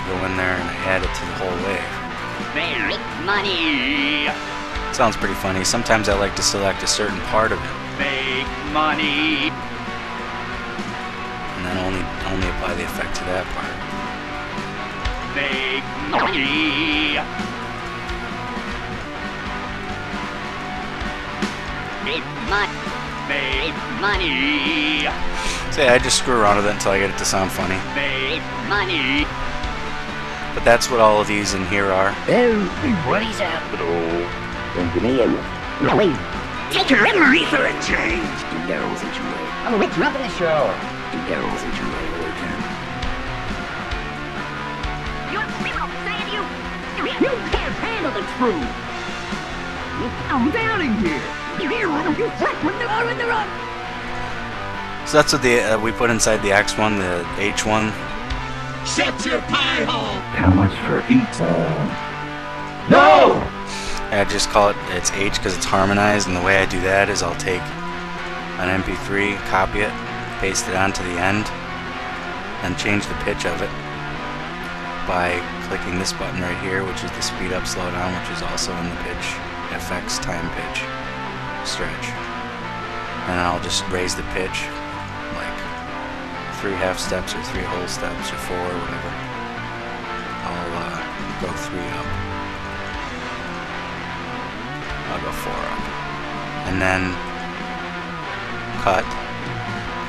go in there and I add it to the whole wave. Make money. Sounds pretty funny. Sometimes I like to select a certain part of it. Make money. And then only apply the effect to that part. Make money. Make money. Make money. So yeah, I just screw around with it until I get it to sound funny. Make money. But that's what all of these in here are. Everybody's out. Engineer. No, wait. Take your memory for a change. Two barrels into my... I'm a rich drop in the shower. Two barrels into my oil can. You can't handle the truth. I'm down in here. You flat when they're in the rock. So that's what the we put inside the X1, the H1. Shut your pie hole! How much for each? No! I just call it's H because it's harmonized, and the way I do that is I'll take an MP3, copy it, paste it onto the end, and change the pitch of it by clicking this button right here, which is the speed up, slow down, which is also in the pitch, FX time pitch, stretch. And I'll just raise the pitch like 3 half steps or 3 whole steps or 4 or whatever. I'll go 3 up. I'll go 4 up. And then cut,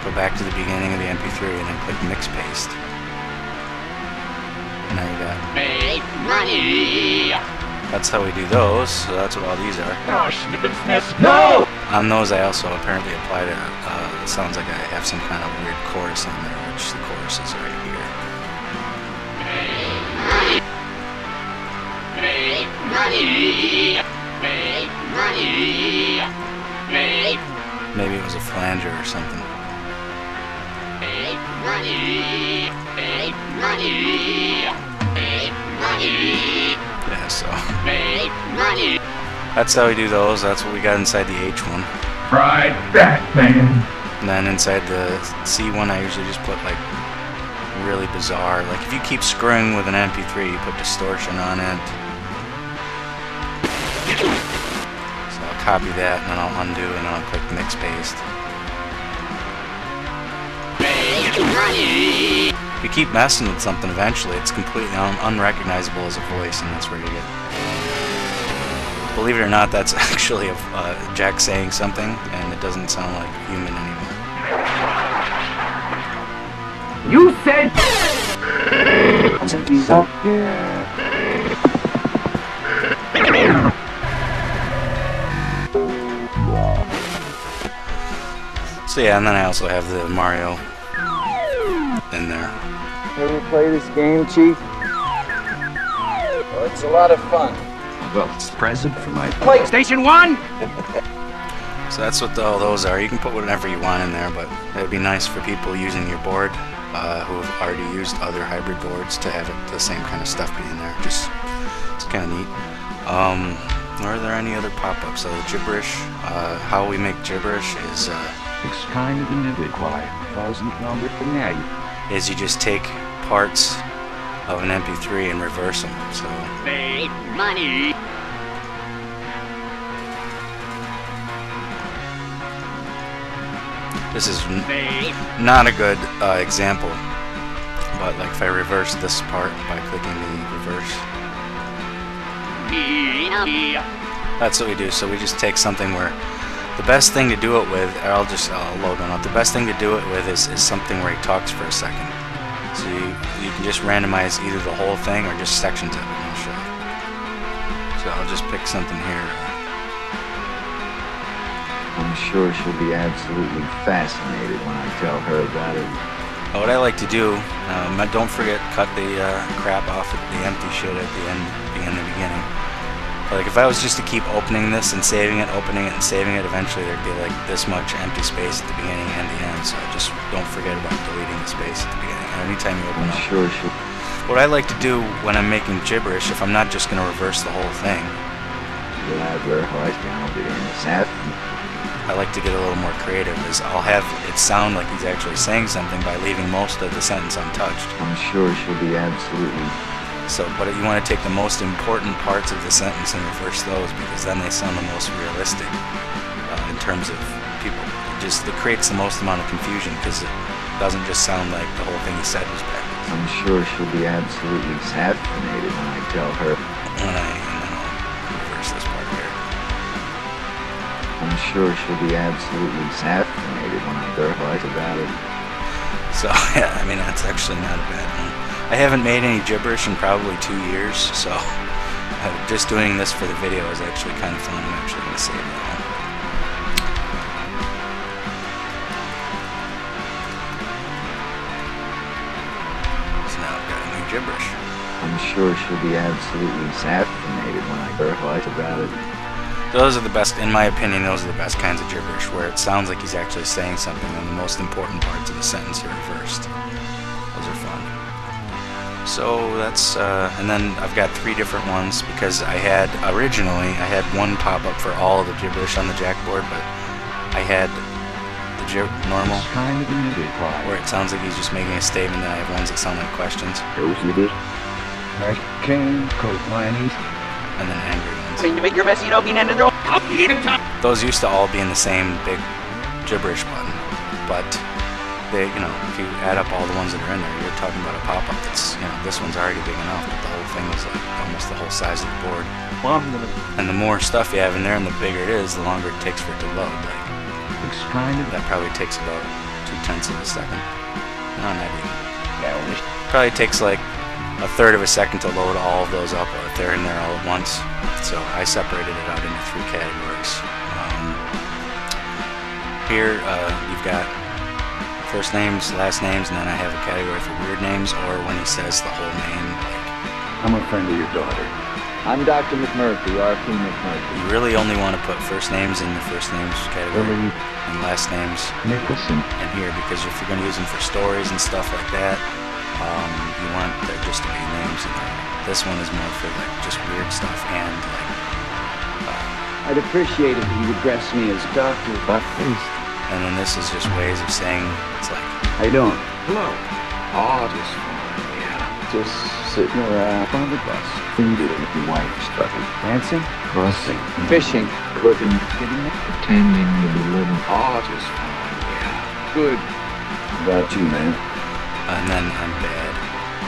go back to the beginning of the MP3 and then click mix paste. And now you got Make money. That's how we do those, so that's what all these are. No! On those I also apparently applied it sounds like I have some kind of weird chorus on there, which the chorus is right here. Make money. Make money. Make Maybe it was a flanger or something. Make money. Make money. Make money. Yeah, so Make money. that's how we do those. That's what we got inside the H1. Right back, man. And then inside the C1 I usually just put like really bizarre, like if you keep screwing with an MP3 you put distortion on it. So I'll copy that and then I'll undo and then I'll click mix paste. Make money. If you keep messing with something eventually it's completely unrecognizable as a voice, and that's where you get... Believe it or not, that's actually a Jack saying something and it doesn't sound like human anymore. You said... So yeah, and then I also have the Mario in there. Ever play this game, Chief? Well, it's a lot of fun. Well, it's a present for my... PlayStation 1? So that's what all those are. You can put whatever you want in there, but it'd be nice for people using your board who have already used other hybrid boards to have the same kind of stuff be in there. Just, it's kind of neat. Are there any other pop-ups? So the gibberish, how we make gibberish is It's kind of an quiet, thousand number for now. is you just take parts of an MP3 and reverse them. So Make money. this is Make not a good example, but like if I reverse this part by clicking the reverse, money. that's what we do. So we just take something where the best thing to do it with, or I'll load one up. The best thing to do it with is something where he talks for a second. So you can just randomize either the whole thing or just sections of it, and I'll show you. So I'll just pick something here. I'm sure she'll be absolutely fascinated when I tell her about it. What I like to do, don't forget cut the crap off at the empty shit at the end, in the beginning. Like if I was just to keep opening this and saving it, opening it and saving it, eventually there'd be like this much empty space at the beginning and the end. So just don't forget about deleting the space at the beginning. Anytime you open I'm up. sure she'll... What I like to do when I'm making gibberish, if I'm not just going to reverse the whole thing, I like to get a little more creative is I'll have it sound like he's actually saying something by leaving most of the sentence untouched. I'm sure she'll be absolutely... So, but you want to take the most important parts of the sentence and reverse those because then they sound the most realistic in terms of people. It creates the most amount of confusion because it doesn't just sound like the whole thing he said was backwards. I'm sure she'll be absolutely fascinated when I tell her. And then I'll reverse this part here. I'm sure she'll be absolutely fascinated when I tell her about it. So, yeah, I mean, that's actually not a bad one. I haven't made any gibberish in probably 2 years, so just doing this for the video is actually kind of fun. I'm actually going to save that one. So now I've got a new gibberish. I'm sure she'll be absolutely fascinated when I tell her about it. Those are the best, in my opinion, those are the best kinds of gibberish, where it sounds like he's actually saying something and the most important parts of the sentence are reversed. Those are fun. So that's, and then I've got 3 different ones because originally I had one pop-up for all of the gibberish on the jackboard, but I had the normal, where it sounds like he's just making a statement, then I have ones that sound like questions. And then angry ones. Those used to all be in the same big gibberish button, but they, if you add up all the ones that are in there, you're talking about a pop-up that's, this one's already big enough, but the whole thing is like almost the whole size of the board. And the more stuff you have in there and the bigger it is, the longer it takes for it to load. That probably takes about 0.2 of a second. No, not even. Probably takes like 1/3 of a second to load all of those up if they're in there all at once. So I separated it out into 3 categories. Here you've got first names, last names, and then I have a category for weird names or when he says the whole name. I'm a friend of your daughter. I'm Dr. McMurphy, R.P. McMurphy. You really only want to put first names in the first names category and last names Nicholson. in here because if you're going to use them for stories and stuff like that, you want there just to be names in there. This one is more for like just weird stuff and like. I'd appreciate it if you would address me as Dr. Buckface. And then this is just ways of saying it's like. How you doing? Hello. Oh, just fine, yeah. Just sitting around on the bus. Feeding with your wife. Stuffing. Dancing. Crossing. Fishing. Cooking. Getting it. Pretending to be living. Oh, just fine, yeah. Good. How about you, man? And then I'm bad.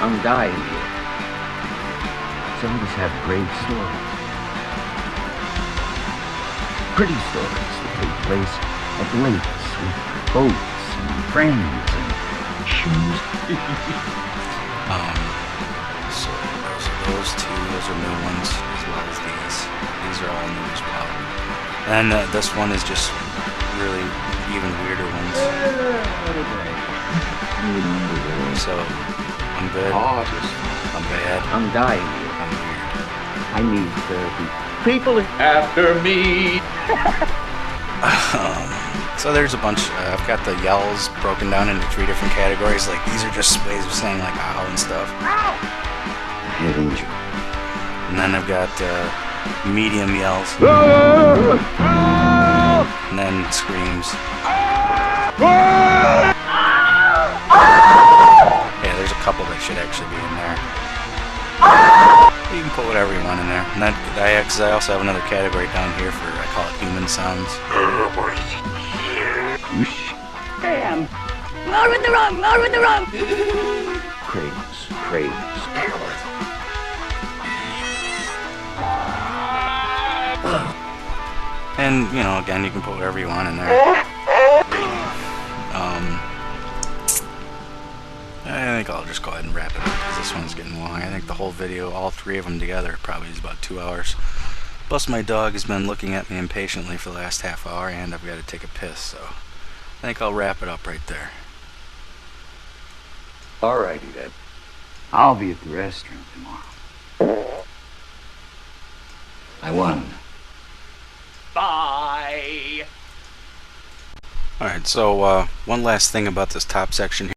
I'm dying here. Some of us have great stories. Pretty stories that take place at lakes with boats and friends and shoes. So those 2, those are new ones as well as these. These are all new as well. And this one is just really even weirder ones. So I'm good. Oh, just I'm bad. I'm dying here. I'm weird. I need therapy. People after me. So there's a bunch. I've got the yells broken down into 3 different categories. Like these are just ways of saying like ow and stuff. Head injury. And then I've got medium yells. And then screams. Yeah, there's a couple that should actually be in there. You can put whatever you want in there. And then I also have another category down here for, I call it human sounds. Damn! Load with the rung! Load with the rung! Craves. And, again, you can put whatever you want in there. I think I'll just go ahead and wrap it up because this one's getting long. I think the whole video, all 3 of them together, probably is about 2 hours. Plus my dog has been looking at me impatiently for the last half hour and I've got to take a piss, so I think I'll wrap it up right there. Alrighty then. I'll be at the restaurant tomorrow. I won. Bye. Alright, so one last thing about this top section here.